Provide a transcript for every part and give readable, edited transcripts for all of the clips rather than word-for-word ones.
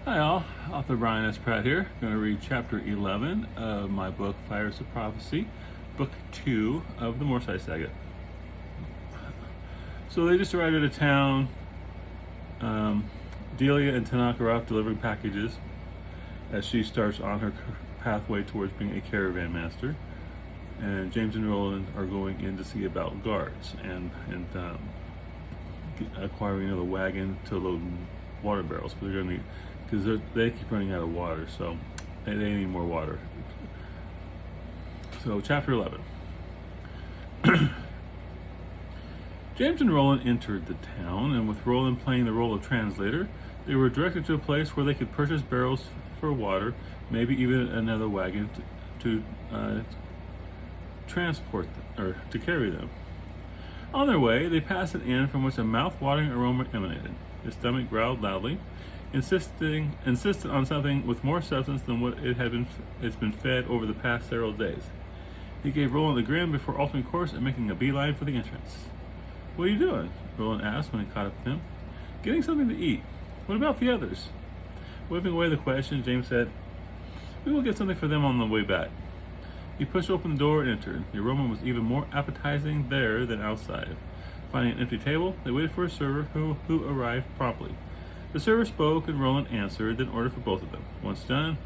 Hi all, author Brian S. Pratt here. I'm going to read chapter 11 of my book, Fires of Prophecy, book 2 of the Morcyth Saga. So they just arrived at a town. Delia and Tanaka are off delivering packages as she starts on her pathway towards being a caravan master. And James and Roland are going in to see about guards and acquiring another wagon to load water barrels because they keep running out of water, so they need more water. So chapter 11. James and Roland entered the town, and with Roland playing the role of translator, they were directed to a place where they could purchase barrels for water, maybe even another wagon to transport them, or to carry them. On their way, they passed an inn from which a mouth-watering aroma emanated. His stomach growled loudly, insisted on something with more substance than what it's been fed over the past several days. He gave Roland a grin before altering course and making a beeline for the entrance. "What are you doing?" Roland asked when he caught up with him. "Getting something to eat. What about the others?" Whipping away the question, James said, "We will get something for them on the way back." He pushed open the door and entered. The aroma was even more appetizing there than outside. Finding an empty table, they waited for a server who arrived promptly. The server spoke and Roland answered, then ordered for both of them. Once done,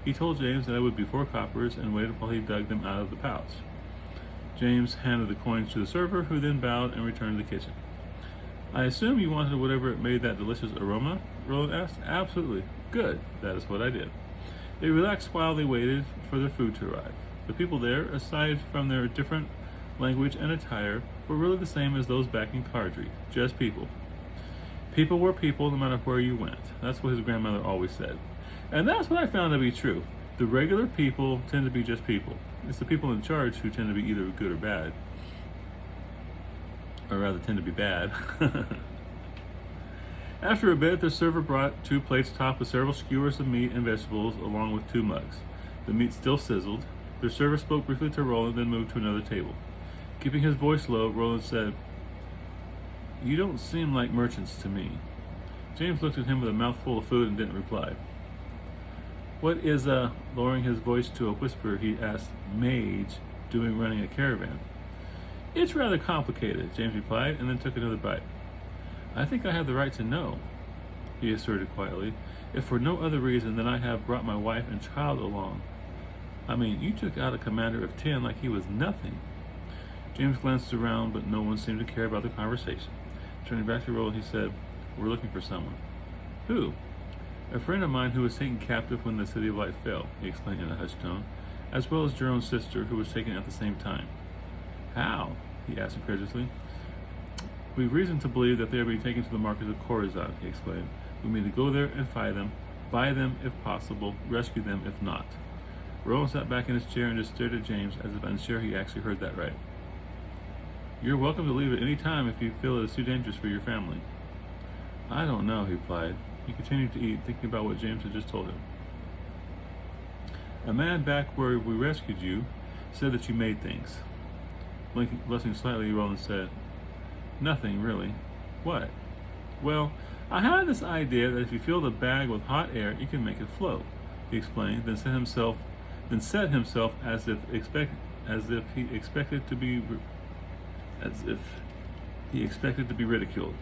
he told James that it would be 4 coppers and waited while he dug them out of the pouch. James handed the coins to the server, who then bowed and returned to the kitchen. "I assume you wanted whatever made that delicious aroma?" Roland asked. "Absolutely. Good. That is what I did." They relaxed while they waited for their food to arrive. The people there, aside from their different language and attire, were really the same as those back in Cardry, just people. People were people no matter where you went. That's what his grandmother always said. And that's what I found to be true. The regular people tend to be just people. It's the people in charge who tend to be either good or bad. Or rather, tend to be bad. After a bit, the server brought 2 plates topped with several skewers of meat and vegetables, along with 2 mugs. The meat still sizzled. The server spoke briefly to Roland, then moved to another table. Keeping his voice low, Roland said, "You don't seem like merchants to me." James looked at him with a mouthful of food and didn't reply. "What is lowering his voice to a whisper, he asked, "mage doing running a caravan?" "It's rather complicated," James replied, and then took another bite. "I think I have the right to know," he asserted quietly, "if for no other reason than I have brought my wife and child along. I mean, you took out a commander of 10 like he was nothing." James glanced around, but no one seemed to care about the conversation. Turning back to Roland, he said, "We're looking for someone." "Who?" "A friend of mine who was taken captive when the City of Light fell," he explained in a hushed tone, "as well as Jerome's sister, who was taken at the same time." "How?" he asked incredulously. "We've reason to believe that they are being taken to the market of Corazon," he explained. "We mean to go there and find them, buy them if possible, rescue them if not." Roland sat back in his chair and just stared at James as if unsure he actually heard that right. "You're welcome to leave at any time if you feel it is too dangerous for your family." "I don't know," he replied. He continued to eat, thinking about what James had just told him. "A man back where we rescued you said that you made things." Blushing slightly, Roland said, "Nothing, really." "What?" "Well, I had this idea that if you fill the bag with hot air, you can make it float," he explained, then set himself as if he expected to be ridiculed.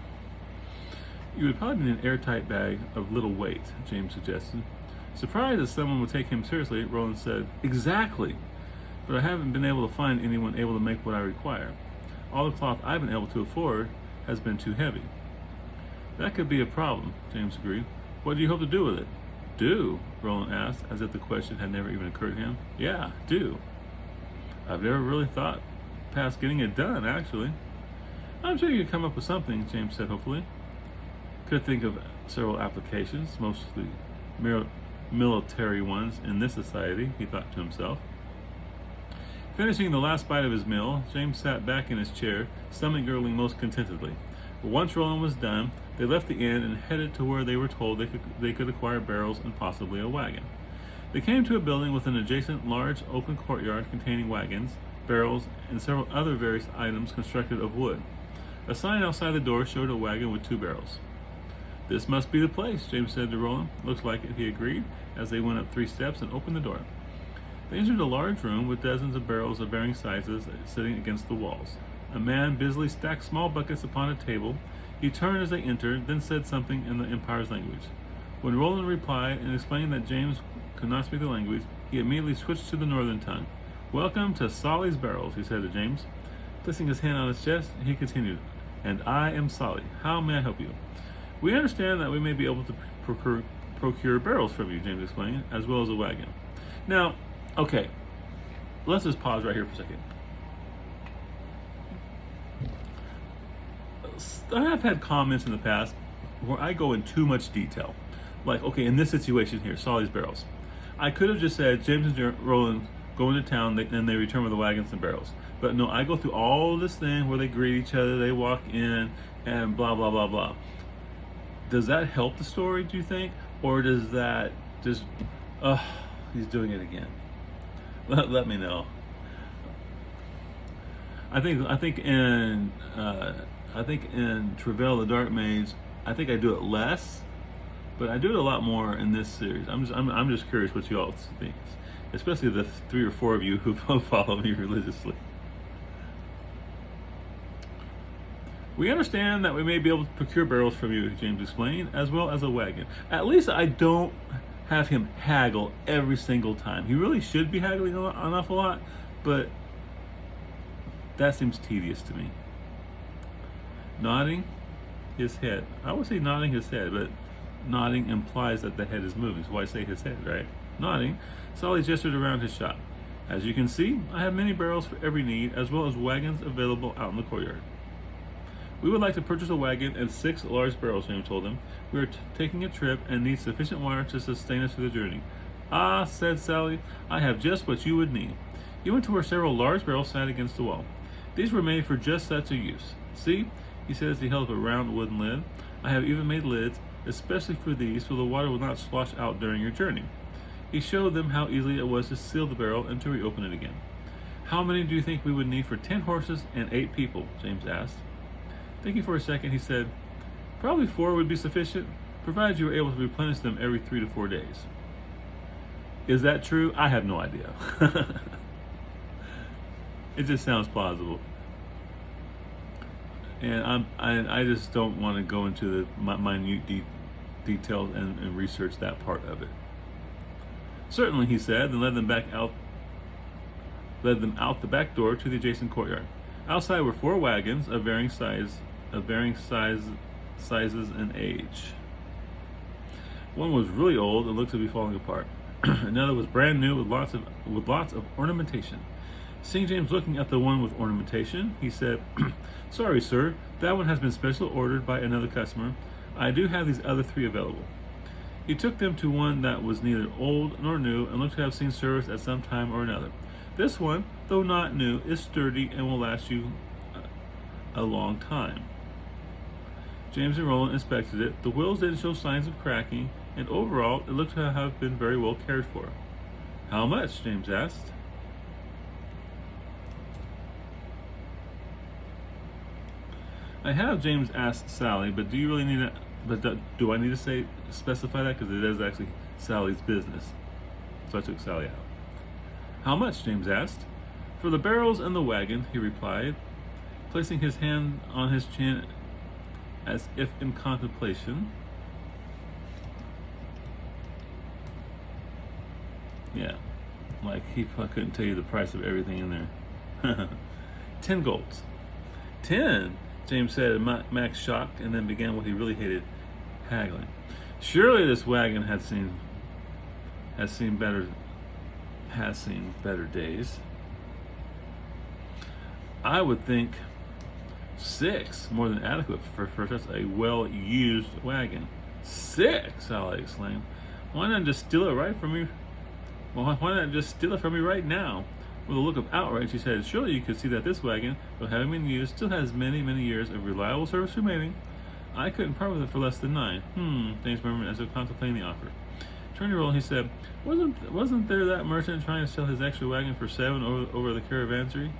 "You would probably need an airtight bag of little weight," James suggested. Surprised that someone would take him seriously, Roland said, "Exactly! But I haven't been able to find anyone able to make what I require. All the cloth I've been able to afford has been too heavy." "That could be a problem," James agreed. "What do you hope to do with it?" "Do?" Roland asked, as if the question had never even occurred to him. "Yeah, do." "I've never really thought past getting it done, actually." "I'm sure you could come up with something," James said hopefully. "Could think of several applications, mostly military ones in this society," he thought to himself. Finishing the last bite of his meal, James sat back in his chair, stomach gurgling most contentedly. But once Roland was done, they left the inn and headed to where they were told they could acquire barrels and possibly a wagon. They came to a building with an adjacent large open courtyard containing wagons, barrels, and several other various items constructed of wood. A sign outside the door showed a wagon with 2 barrels. "This must be the place," James said to Roland. "Looks like it," he agreed, as they went up 3 steps and opened the door. They entered a large room with dozens of barrels of varying sizes sitting against the walls. A man busily stacked small buckets upon a table. He turned as they entered, then said something in the Empire's language. When Roland replied and explained that James could not speak the language, he immediately switched to the northern tongue. "Welcome to Solly's Barrels," he said to James. Placing his hand on his chest, he continued, "And I am Solly. How may I help you?" "We understand that we may be able to procure barrels from you," James explained, "as well as a wagon." Now, okay, let's just pause right here for a second. I have had comments in the past where I go in too much detail. Like, okay, in this situation here, Solly's Barrels. I could have just said, James and Roland go into town and they return with the wagons and barrels. But no, I go through all this thing where they greet each other, they walk in, and blah, blah, blah, blah. Does that help the story, do you think? Or does that just, he's doing it again? Let me know. I think in Travail the Dark Mage, I think I do it less, but I do it a lot more in this series. I'm just curious what you all think, especially the 3 or 4 of you who follow me religiously. "We understand that we may be able to procure barrels from you," James explained, "as well as a wagon." At least I don't have him haggle every single time. He really should be haggling an awful lot, but that seems tedious to me. Nodding his head. I would say nodding his head, but nodding implies that the head is moving, so why say his head, right? Nodding, Solly gestured around his shop. "As you can see, I have many barrels for every need, as well as wagons available out in the courtyard." "We would like to purchase a wagon and 6 large barrels," James told him. "We are taking a trip and need sufficient water to sustain us through the journey." "Ah," said Sally, "I have just what you would need." He went to where several large barrels sat against the wall. "These were made for just such a use. See," he said as he held up a round wooden lid. "I have even made lids, especially for these, so the water will not slosh out during your journey." He showed them how easy it was to seal the barrel and to reopen it again. "How many do you think we would need for 10 horses and 8 people?" James asked. Thinking for a second, he said, "Probably 4 would be sufficient, provided you were able to replenish them every 3 to 4 days. Is that true? I have no idea. It just sounds plausible. And I just don't want to go into the minute details and research that part of it. "Certainly," he said, and led them out the back door to the adjacent courtyard. Outside were 4 wagons of varying sizes and age. One was really old and looked to be falling apart. Another was brand new with lots of ornamentation. Seeing James looking at the one with ornamentation, he said, "Sorry, sir, that one has been special ordered by another customer. I do have these other 3 available." He took them to one that was neither old nor new and looked to have seen service at some time or another. "This one, though not new, is sturdy and will last you a long time." James and Roland inspected it. The wheels didn't show signs of cracking, and overall, it looked to have been very well cared for. "How much?" James asked. I have James ask Sally, but do you really need do I need to specify that? Because it is actually Sally's business. So I took Sally out. "How much?" James asked. "For the barrels and the wagon," he replied, placing his hand on his chin as if in contemplation. Yeah, like he probably couldn't tell you the price of everything in there. 10 golds. 10? James said in max shock, and then began what he really hated, haggling. Surely this wagon has seen better days. I would think 6 more than adequate for such a well-used wagon. 6, Sally exclaimed. Why not just steal it from me right now? With a look of outrage, he said, "Surely you could see that this wagon, though having been used, still has many, many years of reliable service remaining. I couldn't part with it for less than 9. James murmured as if contemplating the offer. Turning to Roland, he said, Wasn't there that merchant trying to sell his extra wagon for 7 over the caravansary?"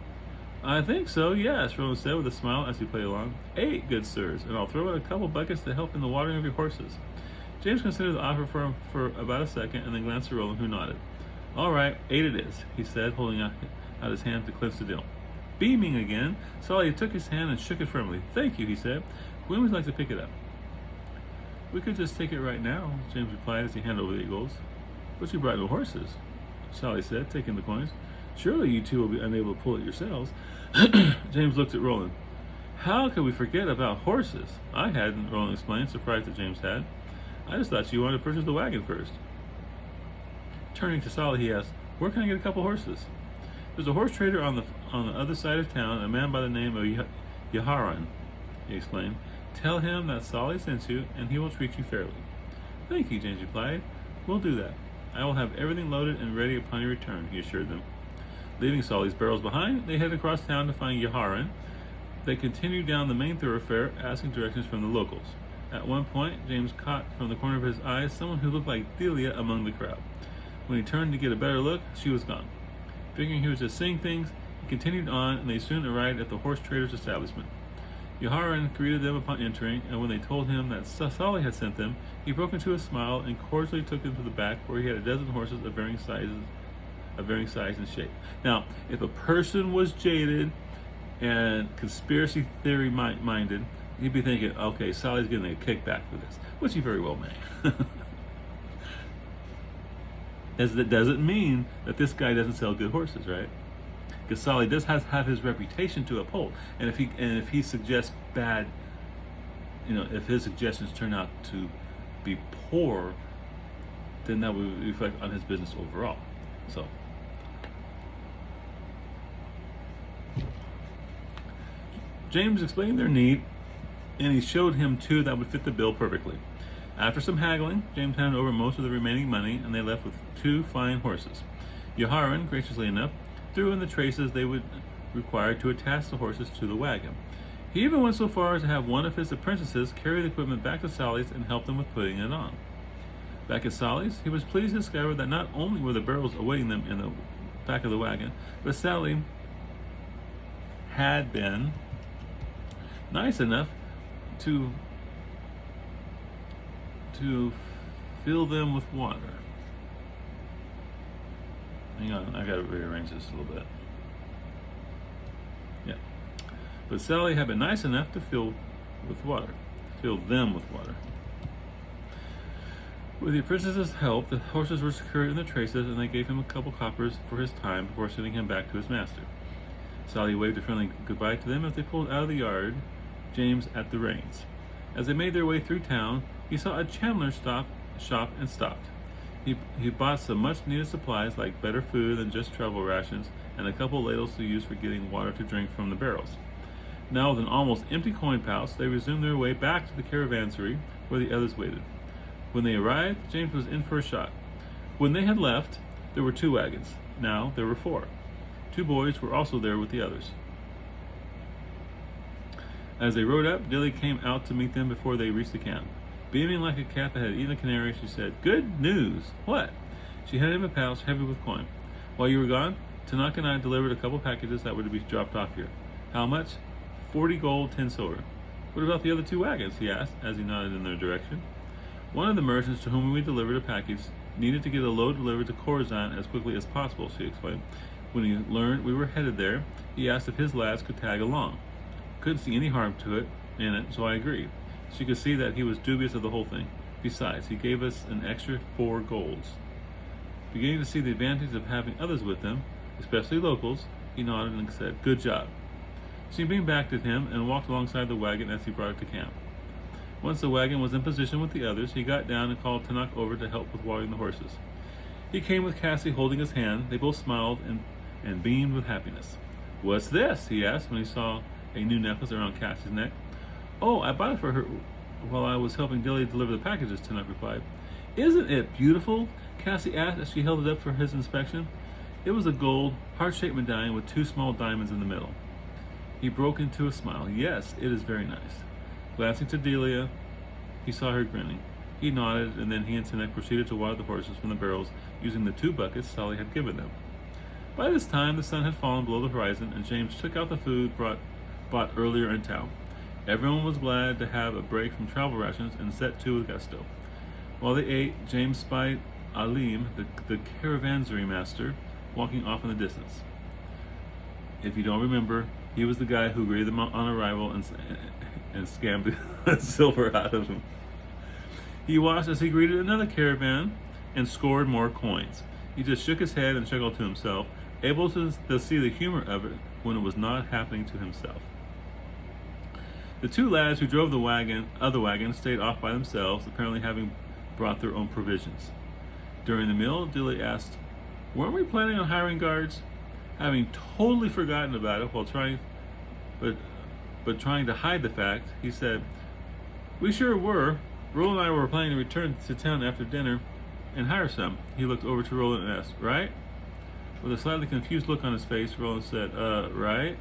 I think so, yes, Roland said with a smile as he played along. 8, good sirs, and I'll throw in a couple buckets to help in the watering of your horses. James considered the offer for about a second and then glanced at Roland, who nodded. All right, 8 it is, he said, holding out his hand to clinch the deal. Beaming again, Sally took his hand and shook it firmly. Thank you, he said. When would you like to pick it up? We could just take it right now, James replied as he handed over the 8 golds. But you brought no horses, Sally said, taking the coins. Surely you two will be unable to pull it yourselves. James looked at Roland. How could we forget about horses? I hadn't, Roland explained, surprised that James had. I just thought you wanted to purchase the wagon first. Turning to Sally, he asked, where can I get a couple horses? There's a horse trader on the other side of town, a man by the name of Yaharan, he explained. Tell him that Sally sent you, and he will treat you fairly. Thank you, James replied. We'll do that. I will have everything loaded and ready upon your return, he assured them. Leaving Solly's barrels behind, they headed across town to find Yaharan. They continued down the main thoroughfare, asking directions from the locals. At one point, James caught from the corner of his eye someone who looked like Delia among the crowd. When he turned to get a better look, she was gone. Figuring he was just seeing things, he continued on, and they soon arrived at the horse trader's establishment. Yoharan greeted them upon entering, and when they told him that Sally had sent them, he broke into a smile and cordially took them to the back, where he had a dozen horses of varying size and shape. Now, if a person was jaded and conspiracy theory minded, he'd be thinking, okay, Sally's getting a kickback for this, which he very well may. As that doesn't mean that this guy doesn't sell good horses, right? Because Sally does have his reputation to uphold, and if he suggests bad, if his suggestions turn out to be poor, then that would reflect on his business overall. So, James explained their need, and he showed him 2 that would fit the bill perfectly. After some haggling, James handed over most of the remaining money, and they left with 2 fine horses. Yoharan, graciously enough, threw in the traces they would require to attach the horses to the wagon. He even went so far as to have one of his apprentices carry the equipment back to Sally's and help them with putting it on. Back at Sally's, he was pleased to discover that not only were the barrels awaiting them in the back of the wagon, but Sally had been nice enough to fill them with water. Hang on, I gotta rearrange this a little bit. Yeah. But Sally had been nice enough to fill them with water. With the apprentice's help, the horses were secured in the traces, and they gave him a couple coppers for his time before sending him back to his master. Sally waved a friendly goodbye to them as they pulled out of the yard, James at the reins. As they made their way through town, he saw a chandler's shop and stopped. He bought some much-needed supplies like better food than just travel rations and a couple ladles to use for getting water to drink from the barrels. Now with an almost empty coin pouch, they resumed their way back to the caravansary where the others waited. When they arrived, James was in for a shot. When they had left, there were 2 wagons. Now there were 4. 2 boys were also there with the others. As they rode up, Dilly came out to meet them before they reached the camp. Beaming like a cat that had eaten a canary, she said, "Good news!" "What?" She handed him a pouch heavy with coin. "While you were gone, Tanaka and I delivered a couple packages that were to be dropped off here." "How much?" 40 gold, 10 silver. "What about the other 2 wagons?" he asked as he nodded in their direction. "One of the merchants to whom we delivered a package needed to get a load delivered to Khorasan as quickly as possible," she explained. "When he learned we were headed there, he asked if his lads could tag along. Couldn't see any harm in it, so I agreed." She could see that he was dubious of the whole thing. Besides, he gave us an extra 4 golds. Beginning to see the advantage of having others with them, especially locals, he nodded and said, "Good job." She beamed back at him and walked alongside the wagon as he brought it to camp. Once the wagon was in position with the others, he got down and called Tanaka over to help with watering the horses. He came with Cassie holding his hand. They both smiled and beamed with happiness. "What's this?" he asked when he saw a new necklace around Cassie's neck. "Oh, I bought it for her while I was helping Dilly deliver the packages," Tanaka replied. "Isn't it beautiful?" Cassie asked as she held it up for his inspection. It was a gold, heart-shaped medallion with 2 small diamonds in the middle. He broke into a smile. "Yes, it is very nice." Glancing to Delia, he saw her grinning. He nodded, and then he and Tanaka proceeded to water the horses from the barrels using the 2 buckets Sally had given them. By this time, the sun had fallen below the horizon, and James took out the food bought earlier in town. Everyone was glad to have a break from travel rations and set to with gusto. While they ate, James spied Alim, the caravansary master, walking off in the distance. If you don't remember, he was the guy who greeted them on arrival and scammed the silver out of them. He watched as he greeted another caravan and scored more coins. He just shook his head and chuckled to himself, able to see the humor of it when it was not happening to himself. The two lads who drove the other wagon stayed off by themselves, apparently having brought their own provisions. During the meal, Dilly asked, "Weren't we planning on hiring guards?" Having totally forgotten about it while trying to hide the fact, he said, "We sure were. Roland and I were planning to return to town after dinner and hire some." He looked over to Roland and asked, "Right?" With a slightly confused look on his face, Roland said, right?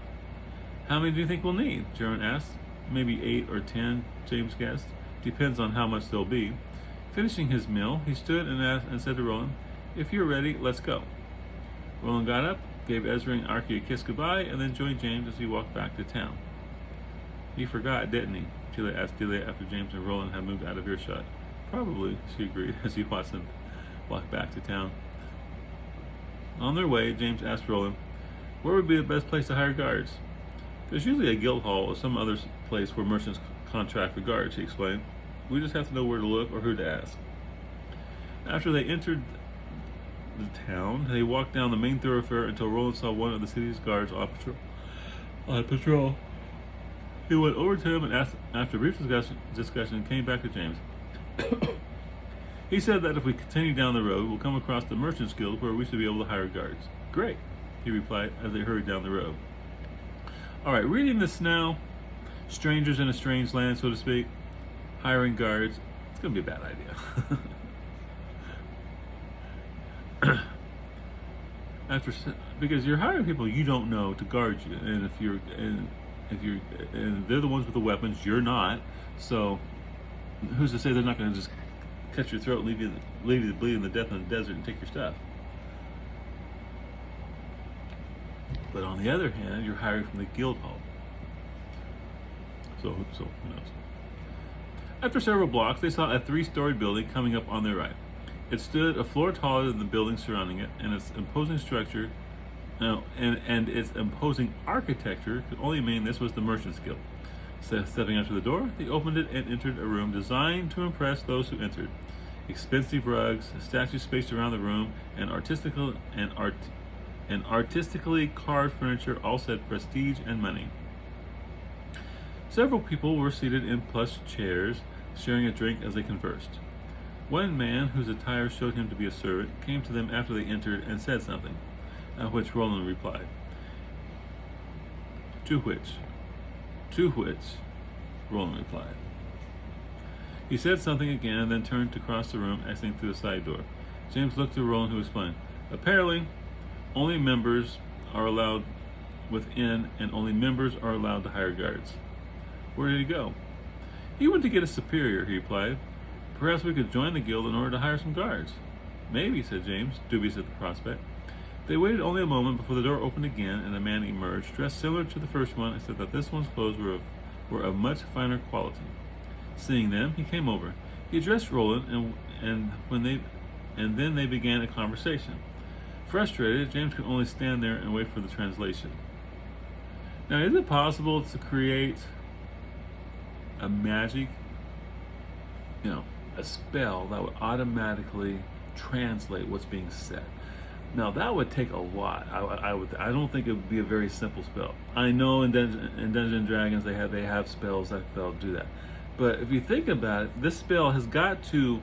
"How many do you think we'll need?" Jerome asked. "Maybe 8 or 10, James guessed. "Depends on how much there'll be." Finishing his meal, he stood and said to Roland, "If you're ready, let's go." Roland got up, gave Ezra and Archie a kiss goodbye, and then joined James as he walked back to town. "He forgot, didn't he?" Tila asked Delia after James and Roland had moved out of earshot. "Probably," she agreed as he watched them walk back to town. On their way, James asked Roland, "Where would be the best place to hire guards?" "There's usually a guild hall or some other place where merchants contract for guards," he explained. "We just have to know where to look or who to ask." After they entered the town, they walked down the main thoroughfare until Roland saw one of the city's guards on patrol. He went over to him and asked, after a brief discussion, came back to James. He said that if we continue down the road, we'll come across the Merchants Guild where we should be able to hire guards. "Great," he replied as they hurried down the road. All right, reading this now, strangers in a strange land, so to speak, hiring guards, it's going to be a bad idea. Because you're hiring people you don't know to guard you, and if they're the ones with the weapons, you're not. So who's to say they're not going to just cut your throat and leave you bleeding to death in the desert and take your stuff? But on the other hand, you're hiring from the guild hall. So who knows? After several blocks, they saw a 3-storied building coming up on their right. It stood a floor taller than the buildings surrounding it, and its imposing structure and its imposing architecture could only mean this was the Merchants Guild. So, stepping up to the door, they opened it and entered a room designed to impress those who entered. Expensive rugs, statues spaced around the room, and artistically carved furniture all said prestige and money. Several people were seated in plush chairs, sharing a drink as they conversed. One man, whose attire showed him to be a servant, came to them after they entered and said something, which Roland replied. To which, Roland replied. He said something again and then turned to cross the room, exiting through the side door. James looked to Roland, who explained, "Apparently, only members are allowed within, and only members are allowed to hire guards." "Where did he go?" "He went to get a superior," he replied. "Perhaps we could join the guild in order to hire some guards." "Maybe," said James, dubious at the prospect. They waited only a moment before the door opened again and a man emerged, dressed similar to the first one, except that this one's clothes were of much finer quality. Seeing them, he came over. He addressed Roland, and then they began a conversation. Frustrated, James could only stand there and wait for the translation. Now, is it possible to create a magic, a spell that would automatically translate what's being said? Now that would take a lot. I don't think it would be a very simple spell. I know in Dungeons and Dragons they have spells that do that, but if you think about it, this spell has got to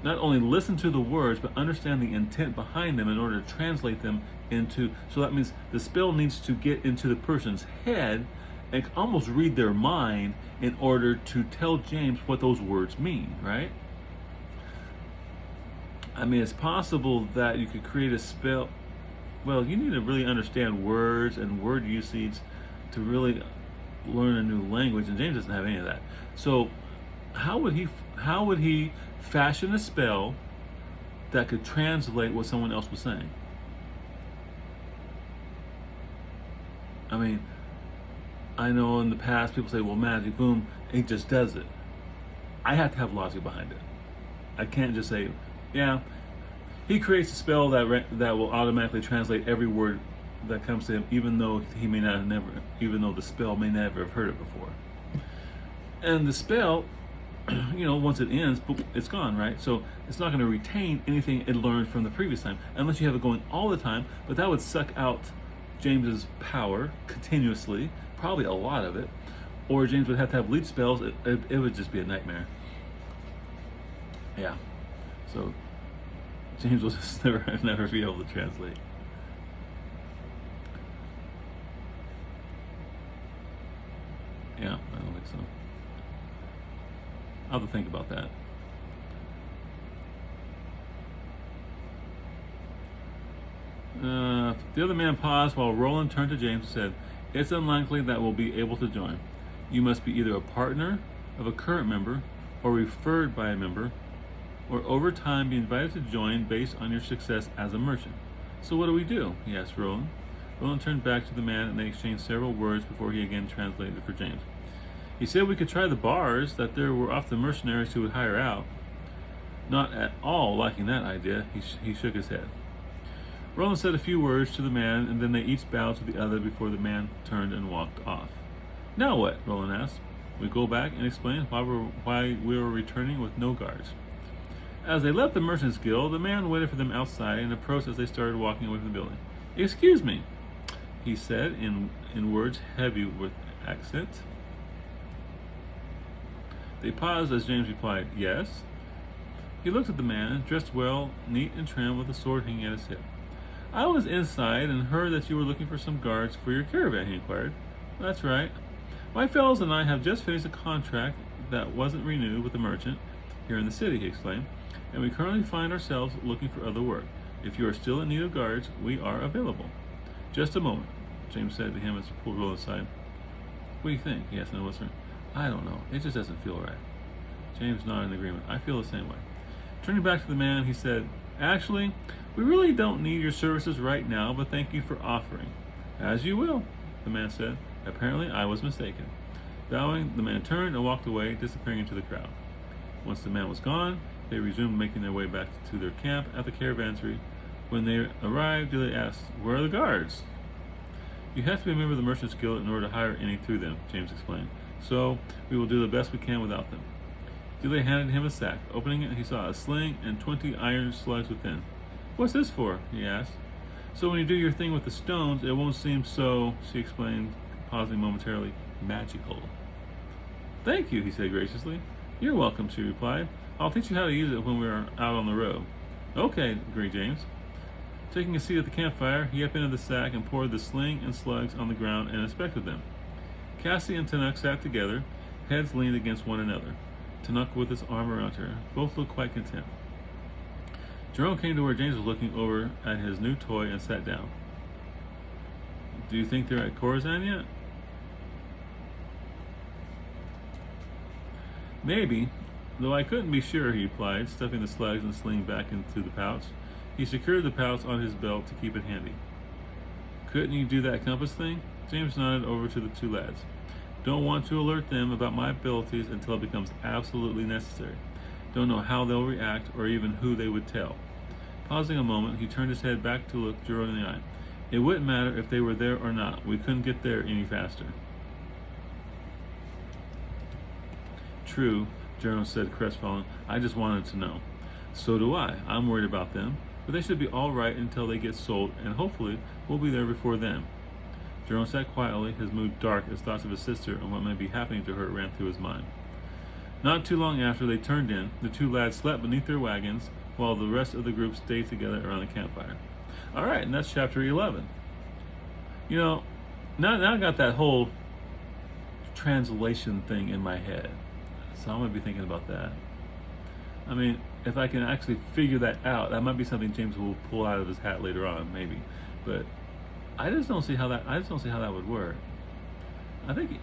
not only listen to the words but understand the intent behind them in order to translate them into. So that means the spell needs to get into the person's head and almost read their mind in order to tell James what those words mean, right? I mean, it's possible that you could create a spell. Well, you need to really understand words and word usage to really learn a new language, and James doesn't have any of that. So how would he fashion a spell that could translate what someone else was saying? I mean, I know in the past people say, well, magic, boom, it just does it. I have to have logic behind it. I can't just say, yeah, he creates a spell that will automatically translate every word that comes to him, even though even though the spell may never have heard it before. And the spell, once it ends, boop, it's gone, right? So it's not going to retain anything it learned from the previous time, unless you have it going all the time. But that would suck out James's power continuously, probably a lot of it. Or James would have to have leech spells. It would just be a nightmare. Yeah. So James will just never be able to translate. Yeah, I don't think so. I'll have to think about that. The other man paused while Roland turned to James and said, "It's unlikely that we'll be able to join. You must be either a partner of a current member or referred by a member, or over time be invited to join based on your success as a merchant. So what do we do?" he asked Roland. Roland turned back to the man and they exchanged several words before he again translated for James. He said we could try the bars, that there were often mercenaries who would hire out. Not at all liking that idea, he shook his head. Roland said a few words to the man, and then they each bowed to the other before the man turned and walked off. Now what? Roland asked. We go back and explain why we were returning with no guards. As they left the Merchants Guild, the man waited for them outside and approached as they started walking away from the building. "Excuse me," he said in words heavy with accent. They paused as James replied, "Yes?" He looked at the man, dressed well, neat and trim, with a sword hanging at his hip. "I was inside and heard that you were looking for some guards for your caravan," he inquired. "That's right. My fellows and I have just finished a contract that wasn't renewed with a merchant here in the city," he explained, "and we currently find ourselves looking for other work. If you are still in need of guards, we are available." "Just a moment," James said to him as he pulled Roland aside. "What do you think?" he asked in a whisper. "I don't know. It just doesn't feel right." James nodded in agreement. "I feel the same way." Turning back to the man, he said, "Actually, we really don't need your services right now, but thank you for offering." "As you will," the man said. Apparently, I was mistaken. Bowing, the man turned and walked away, disappearing into the crowd. Once the man was gone, they resumed making their way back to their camp at the caravansary. When they arrived, Dilly asked, "Where are the guards?" "You have to be a member of the Merchants Guild in order to hire any through them," James explained. "So, we will do the best we can without them." Dilly handed him a sack. Opening it, he saw a sling and 20 iron slugs within. "What's this for?" he asked. "So when you do your thing with the stones, it won't seem so," she explained, pausing momentarily, "magical." "Thank you," he said graciously. "You're welcome," she replied. "I'll teach you how to use it when we're out on the road." "Okay," agreed James. Taking a seat at the campfire, he upended the sack and poured the sling and slugs on the ground and inspected them. Cassie and Tanuk sat together, heads leaned against one another. Tanuk with his arm around her. Both looked quite content. Jerome came to where James was looking over at his new toy and sat down. "Do you think they're at Khorasan yet?" "Maybe, though I couldn't be sure," he replied, stuffing the slugs and sling back into the pouch. He secured the pouch on his belt to keep it handy. "Couldn't you do that compass thing?" James nodded over to the two lads. "Don't want to alert them about my abilities until it becomes absolutely necessary. Don't know how they'll react or even who they would tell." Pausing a moment, he turned his head back to look Jerome in the eye. "It wouldn't matter if they were there or not. We couldn't get there any faster." "True," Jerome said, crestfallen. "I just wanted to know." "So do I. I'm worried about them, but they should be all right until they get sold, and hopefully we'll be there before then." Jerome sat quietly, his mood dark as thoughts of his sister and what might be happening to her ran through his mind. Not too long after they turned in, the two lads slept beneath their wagons, while the rest of the group stayed together around the campfire. All right, and that's chapter 11. Now I got that whole translation thing in my head, so I'm going to be thinking about that. I mean, if I can actually figure that out, that might be something James will pull out of his hat later on, maybe. But I just don't see how that would work. I think,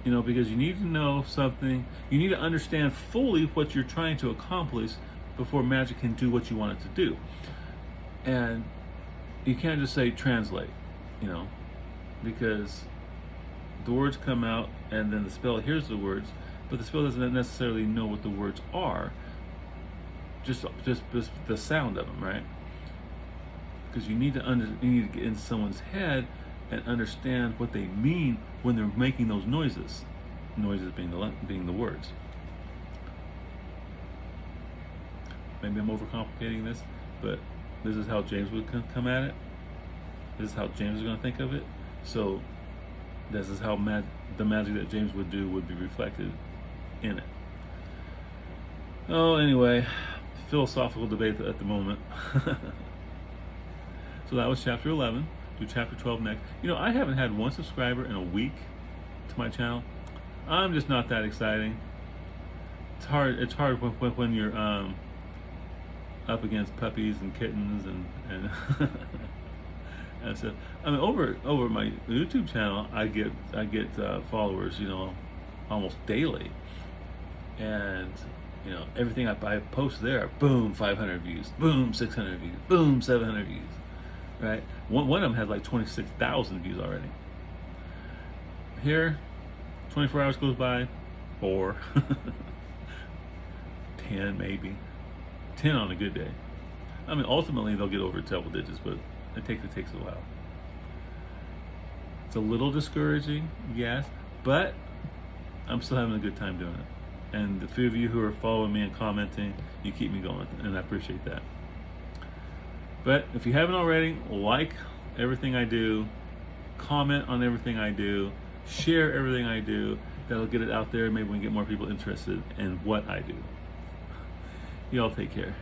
because you need to know something, you need to understand fully what you're trying to accomplish before magic can do what you want it to do. And you can't just say translate, because the words come out and then the spell hears the words, but the spell doesn't necessarily know what the words are, just the sound of them, right? Because you need to get into someone's head and understand what they mean when they're making those noises. Noises being the words. Maybe I'm overcomplicating this, but this is how James would come at it. This is how James is going to think of it. So this is how the magic that James would do would be reflected in it. Oh, anyway, philosophical debate at the moment. So that was chapter 11. Do chapter 12 next. You know, I haven't had one subscriber in a week to my channel. I'm just not that exciting. It's hard when you're up against puppies and kittens and and stuff. I mean, over my YouTube channel, I get followers, you know, almost daily, and you know, everything I post there, boom, 500 views, boom, 600 views, boom, 700 views, right? One of them has like 26,000 views already. Here, 24 hours goes by, 4, 10 maybe, 10 on a good day. I mean, ultimately they'll get over double digits, but it takes a while. It's a little discouraging, yes, but I'm still having a good time doing it. And the few of you who are following me and commenting, you keep me going, and I appreciate that. But if you haven't already, like everything I do, comment on everything I do, share everything I do. That'll get it out there. Maybe we can get more people interested in what I do. Y'all take care.